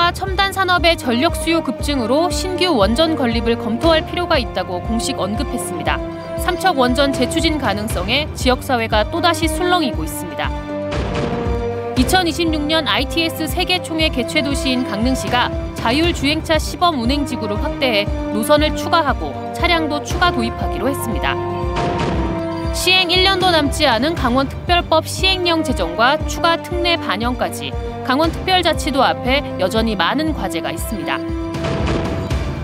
정부가 첨단 산업의 전력 수요 급증으로 신규 원전 건립을 검토할 필요가 있다고 공식 언급했습니다. 삼척 원전 재추진 가능성에 지역사회가 또다시 술렁이고 있습니다. 2026년 ITS 세계총회 개최 도시인 강릉시가 자율주행차 시범 운행지구를 확대해 노선을 추가하고 차량도 추가 도입하기로 했습니다. 시행 1년도 남지 않은 강원특별법 시행령 제정과 추가 특례 반영까지 강원특별자치도 앞에 여전히 많은 과제가 있습니다.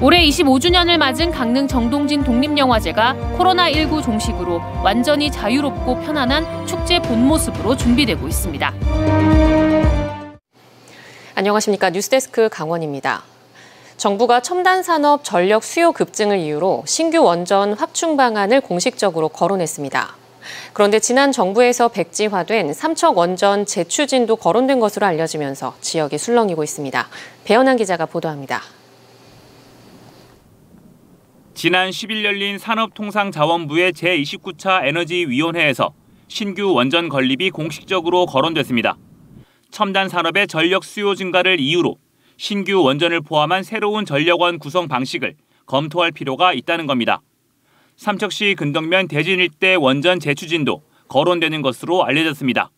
올해 25주년을 맞은 강릉 정동진 독립영화제가 코로나19 종식으로 완전히 자유롭고 편안한 축제 본 모습으로 준비되고 있습니다. 안녕하십니까. 뉴스데스크 강원입니다. 정부가 첨단 산업 전력 수요 급증을 이유로 신규 원전 확충 방안을 공식적으로 거론했습니다. 그런데 지난 정부에서 백지화된 삼척 원전 재추진도 거론된 것으로 알려지면서 지역이 술렁이고 있습니다. 배현한 기자가 보도합니다. 지난 10일 열린 산업통상자원부의 제29차 에너지위원회에서 신규 원전 건립이 공식적으로 거론됐습니다. 첨단 산업의 전력 수요 증가를 이유로 신규 원전을 포함한 새로운 전력원 구성 방식을 검토할 필요가 있다는 겁니다. 삼척시 근덕면 대진 일대 원전 재추진도 거론되는 것으로 알려졌습니다.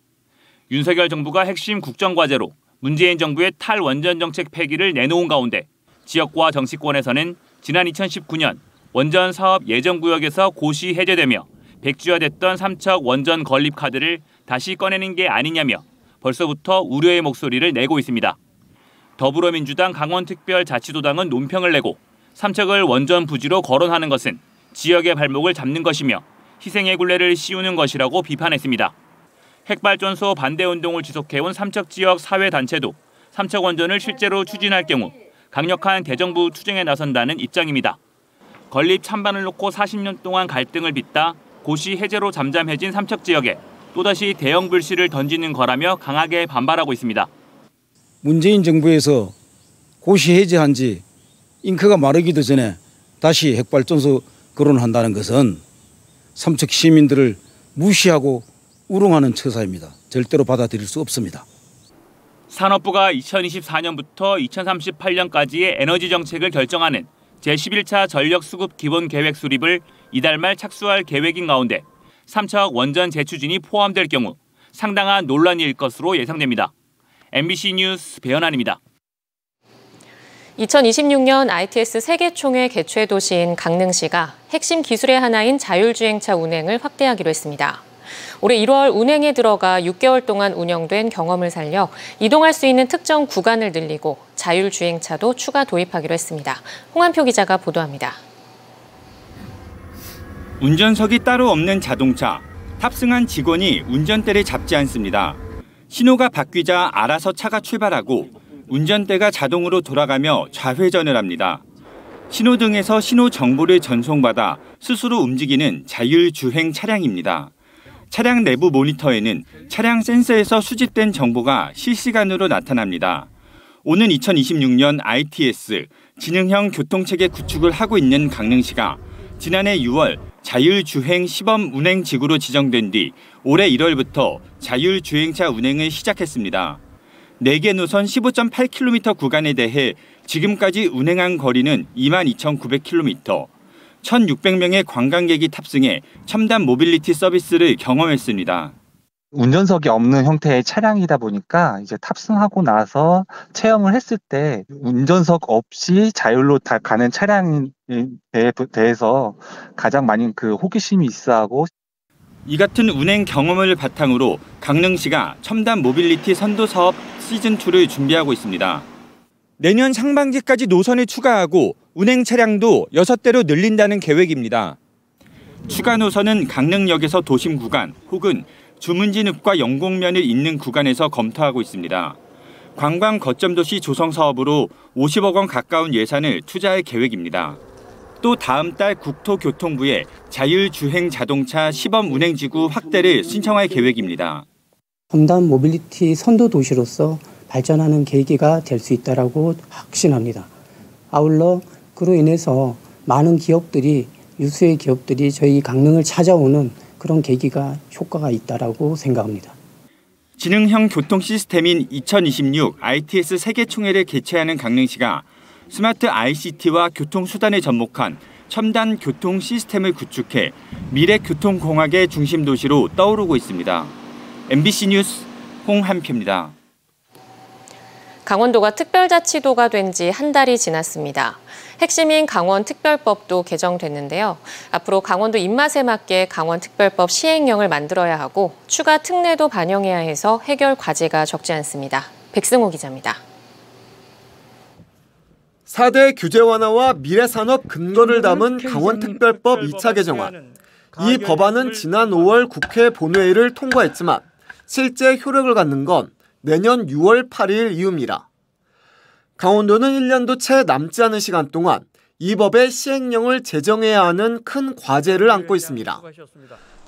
윤석열 정부가 핵심 국정과제로 문재인 정부의 탈원전 정책 폐기를 내놓은 가운데 지역과 정치권에서는 지난 2019년 원전 사업 예정구역에서 고시 해제되며 백지화됐던 삼척 원전 건립 카드를 다시 꺼내는 게 아니냐며 벌써부터 우려의 목소리를 내고 있습니다. 더불어민주당 강원특별자치도당은 논평을 내고 삼척을 원전 부지로 거론하는 것은 지역의 발목을 잡는 것이며 희생의 굴레를 씌우는 것이라고 비판했습니다. 핵발전소 반대 운동을 지속해온 삼척 지역 사회단체도 삼척 원전을 실제로 추진할 경우 강력한 대정부 투쟁에 나선다는 입장입니다. 건립 찬반을 놓고 40년 동안 갈등을 빚다 고시 해제로 잠잠해진 삼척 지역에 또다시 대형 불씨를 던지는 거라며 강하게 반발하고 있습니다. 문재인 정부에서 고시 해제한 지 잉크가 마르기도 전에 다시 핵발전소 거론한다는 것은 삼척 시민들을 무시하고 우롱하는 처사입니다. 절대로 받아들일 수 없습니다. 산업부가 2024년부터 2038년까지의 에너지 정책을 결정하는 제11차 전력수급 기본계획 수립을 이달 말 착수할 계획인 가운데 삼척 원전 재추진이 포함될 경우 상당한 논란이 일 것으로 예상됩니다. MBC 뉴스 배현환입니다. 2026년 ITS 세계총회 개최 도시인 강릉시가 핵심 기술의 하나인 자율주행차 운행을 확대하기로 했습니다. 올해 1월 운행에 들어가 6개월 동안 운영된 경험을 살려 이동할 수 있는 특정 구간을 늘리고 자율주행차도 추가 도입하기로 했습니다. 홍한표 기자가 보도합니다. 운전석이 따로 없는 자동차, 탑승한 직원이 운전대를 잡지 않습니다. 신호가 바뀌자 알아서 차가 출발하고 운전대가 자동으로 돌아가며 좌회전을 합니다. 신호등에서 신호 정보를 전송받아 스스로 움직이는 자율주행 차량입니다. 차량 내부 모니터에는 차량 센서에서 수집된 정보가 실시간으로 나타납니다. 오는 2026년 ITS 지능형 교통체계 구축을 하고 있는 강릉시가 지난해 6월 자율주행 시범 운행 지구로 지정된 뒤 올해 1월부터 자율주행차 운행을 시작했습니다. 4개 노선 15.8km 구간에 대해 지금까지 운행한 거리는 22,900km, 1,600명의 관광객이 탑승해 첨단 모빌리티 서비스를 경험했습니다. 운전석이 없는 형태의 차량이다 보니까 이제 탑승하고 나서 체험을 했을 때 운전석 없이 자율로 다 가는 차량에 대해서 가장 많이 호기심이 있어하고 이 같은 운행 경험을 바탕으로 강릉시가 첨단 모빌리티 선도 사업 시즌2를 준비하고 있습니다. 내년 상반기까지 노선을 추가하고 운행 차량도 6대로 늘린다는 계획입니다. 추가 노선은 강릉역에서 도심 구간 혹은 주문진읍과 영곡면을 잇는 구간에서 검토하고 있습니다. 관광 거점 도시 조성 사업으로 50억 원 가까운 예산을 투자할 계획입니다. 또 다음 달 국토교통부에 자율주행 자동차 시범 운행지구 확대를 신청할 계획입니다. 첨단 모빌리티 선도 도시로서 발전하는 계기가 될 수 있다고 확신합니다. 아울러 그로 인해서 많은 기업들이 유수의 기업들이 저희 강릉을 찾아오는 그런 계기가 효과가 있다고 생각합니다. 지능형 교통 시스템인 2026 ITS 세계총회를 개최하는 강릉시가 스마트 ICT와 교통수단에 접목한 첨단 교통 시스템을 구축해 미래 교통공학의 중심 도시로 떠오르고 있습니다. MBC 뉴스 홍한표입니다. 강원도가 특별자치도가 된 지 한 달이 지났습니다. 핵심인 강원특별법도 개정됐는데요. 앞으로 강원도 입맛에 맞게 강원특별법 시행령을 만들어야 하고 추가 특례도 반영해야 해서 해결 과제가 적지 않습니다. 백승호 기자입니다. 4대 규제 완화와 미래산업 근거를 담은 강원특별법 2차 개정안. 이 법안은 지난 5월 국회 본회의를 통과했지만 실제 효력을 갖는 건 내년 6월 8일 이후입니다. 강원도는 1년도 채 남지 않은 시간 동안 이 법의 시행령을 제정해야 하는 큰 과제를 안고 있습니다.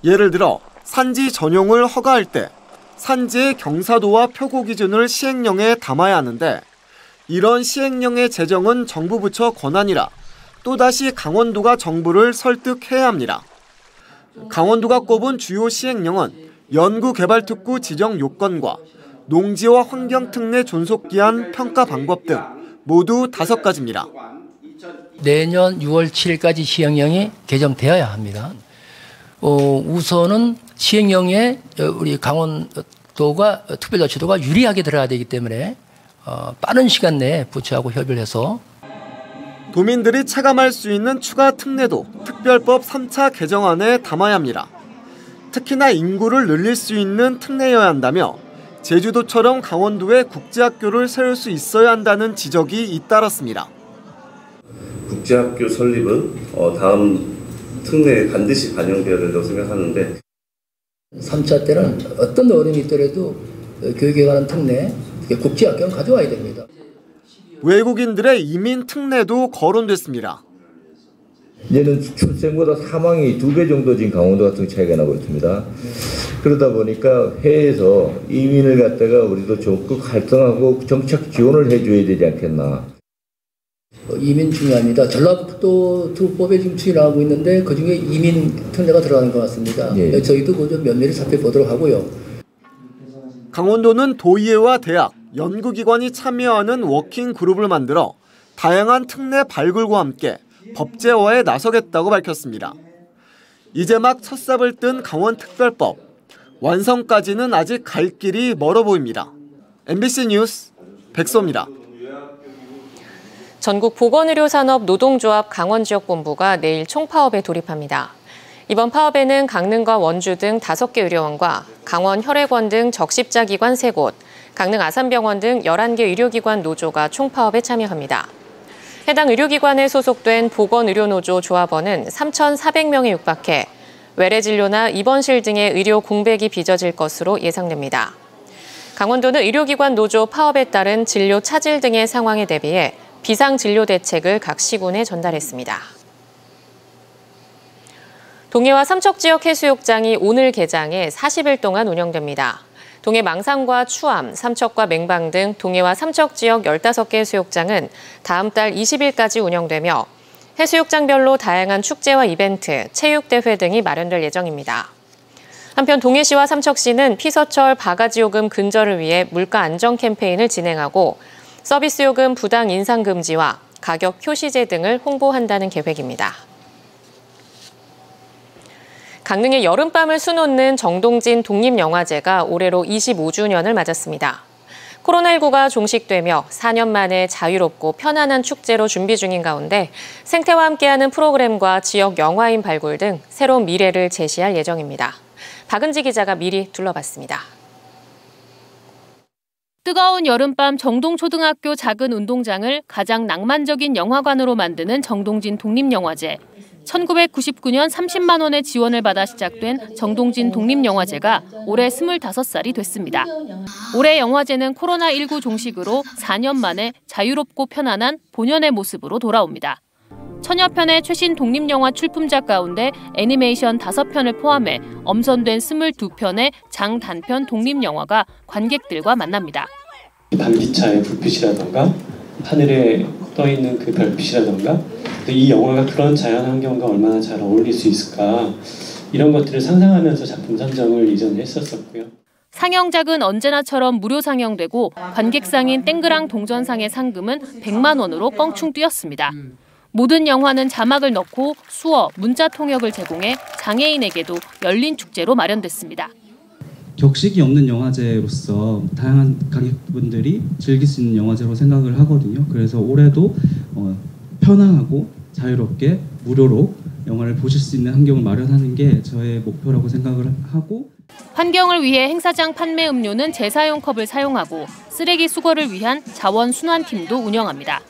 예를 들어 산지 전용을 허가할 때 산지의 경사도와 표고 기준을 시행령에 담아야 하는데 이런 시행령의 제정은 정부 부처 권한이라 또다시 강원도가 정부를 설득해야 합니다. 강원도가 꼽은 주요 시행령은 연구개발특구 지정 요건과 농지와 환경특례 존속기한 평가 방법 등 모두 5가지입니다. 내년 6월 7일까지 시행령이 개정되어야 합니다. 우선은 시행령에 우리 강원도가 특별자치도가 유리하게 들어가야 되기 때문에 빠른 시간 내에 부처하고 협의를 해서 도민들이 체감할 수 있는 추가 특례도 특별법 3차 개정안에 담아야 합니다. 특히나 인구를 늘릴 수 있는 특례여야 한다며 제주도처럼 강원도에 국제학교를 세울 수 있어야 한다는 지적이 잇따랐습니다. 국제학교 설립은 다음 특례에 반드시 반영되어야 된다고 생각하는데 3차 때는 어떤 어려움이 있더라도 교육에 관한 특례, 국제학교는 가져와야 됩니다. 외국인들의 이민 특례도 거론됐습니다. 이제는 출생보다 사망이 2배 정도 지금 강원도 같은 차이가 나고 있습니다. 그러다 보니까 해외에서 이민을 갖다가 우리도 적극 활성하고 정책 지원을 해줘야 되지 않겠나. 이민 중요합니다. 전라북도 특법에 지금 추진하고 있는데 그중에 이민 특례가 들어가는 것 같습니다. 예. 저희도 그 면밀히 살펴보도록 하고요. 강원도는 도의회와 대학, 연구기관이 참여하는 워킹 그룹을 만들어 다양한 특례 발굴과 함께 법제화에 나서겠다고 밝혔습니다. 이제 막 첫삽을 뜬 강원특별법. 완성까지는 아직 갈 길이 멀어 보입니다. MBC 뉴스 백소입니다. 전국보건의료산업노동조합 강원지역본부가 내일 총파업에 돌입합니다. 이번 파업에는 강릉과 원주 등 5개 의료원과 강원 혈액원 등 적십자기관 3곳, 강릉 아산병원 등 11개 의료기관 노조가 총파업에 참여합니다. 해당 의료기관에 소속된 보건의료노조 조합원은 3,400명에 육박해 외래진료나 입원실 등의 의료 공백이 빚어질 것으로 예상됩니다. 강원도는 의료기관 노조 파업에 따른 진료 차질 등의 상황에 대비해 비상진료 대책을 각 시군에 전달했습니다. 동해와 삼척 지역 해수욕장이 오늘 개장해 40일 동안 운영됩니다. 동해 망상과 추암, 삼척과 맹방 등 동해와 삼척 지역 15개 해수욕장은 다음 달 20일까지 운영되며 해수욕장별로 다양한 축제와 이벤트, 체육대회 등이 마련될 예정입니다. 한편 동해시와 삼척시는 피서철 바가지요금 근절을 위해 물가 안정 캠페인을 진행하고 서비스요금 부당 인상 금지와 가격 표시제 등을 홍보한다는 계획입니다. 강릉의 여름밤을 수놓는 정동진 독립영화제가 올해로 25주년을 맞았습니다. 코로나19가 종식되며 4년 만에 자유롭고 편안한 축제로 준비 중인 가운데 생태와 함께하는 프로그램과 지역 영화인 발굴 등 새로운 미래를 제시할 예정입니다. 박은지 기자가 미리 둘러봤습니다. 뜨거운 여름밤 정동초등학교 작은 운동장을 가장 낭만적인 영화관으로 만드는 정동진 독립영화제. 1999년 30만 원의 지원을 받아 시작된 정동진 독립영화제가 올해 25살이 됐습니다. 올해 영화제는 코로나19 종식으로 4년 만에 자유롭고 편안한 본연의 모습으로 돌아옵니다. 천여 편의 최신 독립영화 출품작 가운데 애니메이션 5편을 포함해 엄선된 22편의 장단편 독립영화가 관객들과 만납니다. 밤기차의 불빛이라던가 하늘에 떠있는 그 별빛이라던가 이 영화가 그런 자연환경과 얼마나 잘 어울릴 수 있을까 이런 것들을 상상하면서 작품 선정을 이전에 했었고요. 상영작은 언제나처럼 무료 상영되고 관객상인 땡그랑 동전상의 상금은 100만 원으로 껑충 뛰었습니다. 모든 영화는 자막을 넣고 수어, 문자 통역을 제공해 장애인에게도 열린 축제로 마련됐습니다. 격식이 없는 영화제로서 다양한 관객분들이 즐길 수 있는 영화제로 생각을 하거든요. 그래서 올해도 편안하고 자유롭게 무료로 영화를 보실 수 있는 환경을 마련하는 게 저의 목표라고 생각을 하고, 환경을 위해 행사장 판매 음료는 재사용 컵을 사용하고 쓰레기 수거를 위한 자원 순환팀도 운영합니다.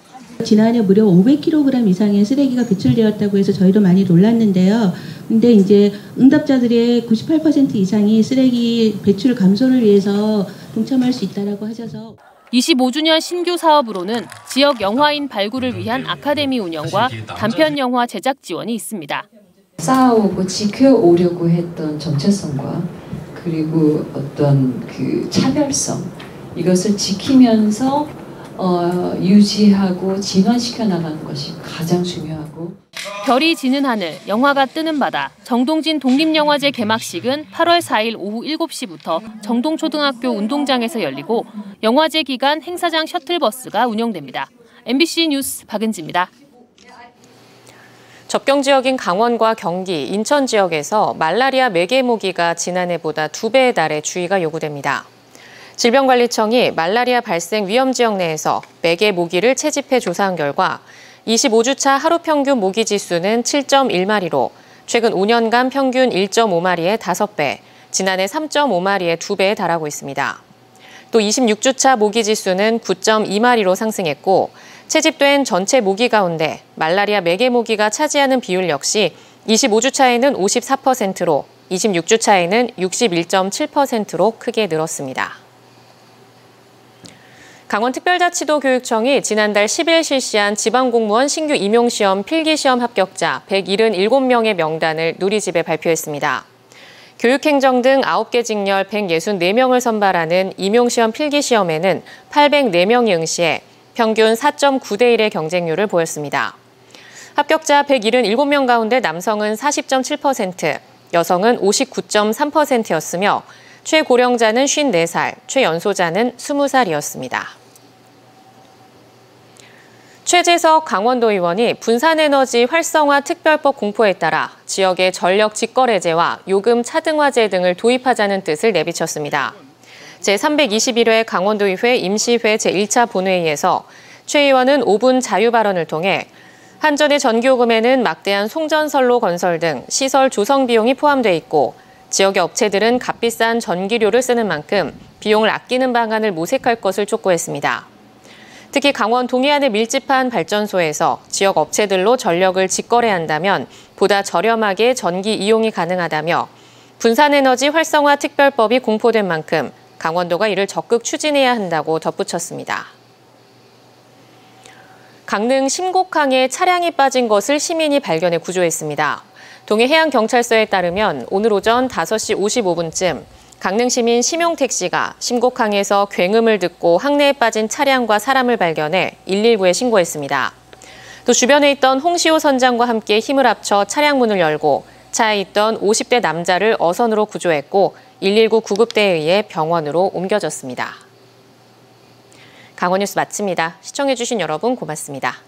지난해 무려 500kg 이상의 쓰레기가 배출되었다고 해서 저희도 많이 놀랐는데요. 근데 이제 응답자들의 98% 이상이 쓰레기 배출 감소를 위해서 동참할 수 있다라고 하셔서 25주년 신규 사업으로는 지역 영화인 발굴을 위한 아카데미 운영과 단편 영화 제작 지원이 있습니다. 쌓아오고 지켜오려고 했던 정체성과 그리고 어떤 그 차별성, 이것을 지키면서 유지하고 진화시켜 나가는 것이 가장 중요하고, 별이 지는 하늘, 영화가 뜨는 바다, 정동진 독립영화제 개막식은 8월 4일 오후 7시부터 정동초등학교 운동장에서 열리고 영화제 기간 행사장 셔틀버스가 운영됩니다. MBC 뉴스 박은지입니다. 접경 지역인 강원과 경기, 인천 지역에서 말라리아 매개 모기가 지난해보다 2배에 달해 주의가 요구됩니다. 질병관리청이 말라리아 발생 위험 지역 내에서 매개 모기를 채집해 조사한 결과 25주차 하루 평균 모기 지수는 7.1마리로 최근 5년간 평균 1.5마리의 5배, 지난해 3.5마리의 2배에 달하고 있습니다. 또 26주차 모기 지수는 9.2마리로 상승했고 채집된 전체 모기 가운데 말라리아 매개 모기가 차지하는 비율 역시 25주차에는 54%로 26주차에는 61.7%로 크게 늘었습니다. 강원특별자치도 교육청이 지난달 10일 실시한 지방공무원 신규 임용시험 필기시험 합격자 177명의 명단을 누리집에 발표했습니다. 교육행정 등 9개 직렬 164명을 선발하는 임용시험 필기시험에는 804명이 응시해 평균 4.9대 1의 경쟁률을 보였습니다. 합격자 177명 가운데 남성은 40.7%, 여성은 59.3%였으며 최고령자는 54살, 최연소자는 20살이었습니다. 최재석 강원도 의원이 분산에너지 활성화 특별법 공포에 따라 지역의 전력 직거래제와 요금 차등화제 등을 도입하자는 뜻을 내비쳤습니다. 제321회 강원도의회 임시회 제1차 본회의에서 최 의원은 5분 자유 발언을 통해 한전의 전기요금에는 막대한 송전선로 건설 등 시설 조성 비용이 포함돼 있고 지역의 업체들은 값비싼 전기료를 쓰는 만큼 비용을 아끼는 방안을 모색할 것을 촉구했습니다. 특히 강원 동해안에 밀집한 발전소에서 지역 업체들로 전력을 직거래한다면 보다 저렴하게 전기 이용이 가능하다며 분산에너지 활성화 특별법이 공포된 만큼 강원도가 이를 적극 추진해야 한다고 덧붙였습니다. 강릉 심곡항에 차량이 빠진 것을 시민이 발견해 구조했습니다. 동해해양경찰서에 따르면 오늘 오전 5시 55분쯤 강릉 시민 심용택씨가 심곡항에서 굉음을 듣고 항내에 빠진 차량과 사람을 발견해 119에 신고했습니다. 또 주변에 있던 홍시호 선장과 함께 힘을 합쳐 차량 문을 열고 차에 있던 50대 남자를 어선으로 구조했고 119 구급대에 의해 병원으로 옮겨졌습니다. 강원뉴스 마칩니다. 시청해주신 여러분 고맙습니다.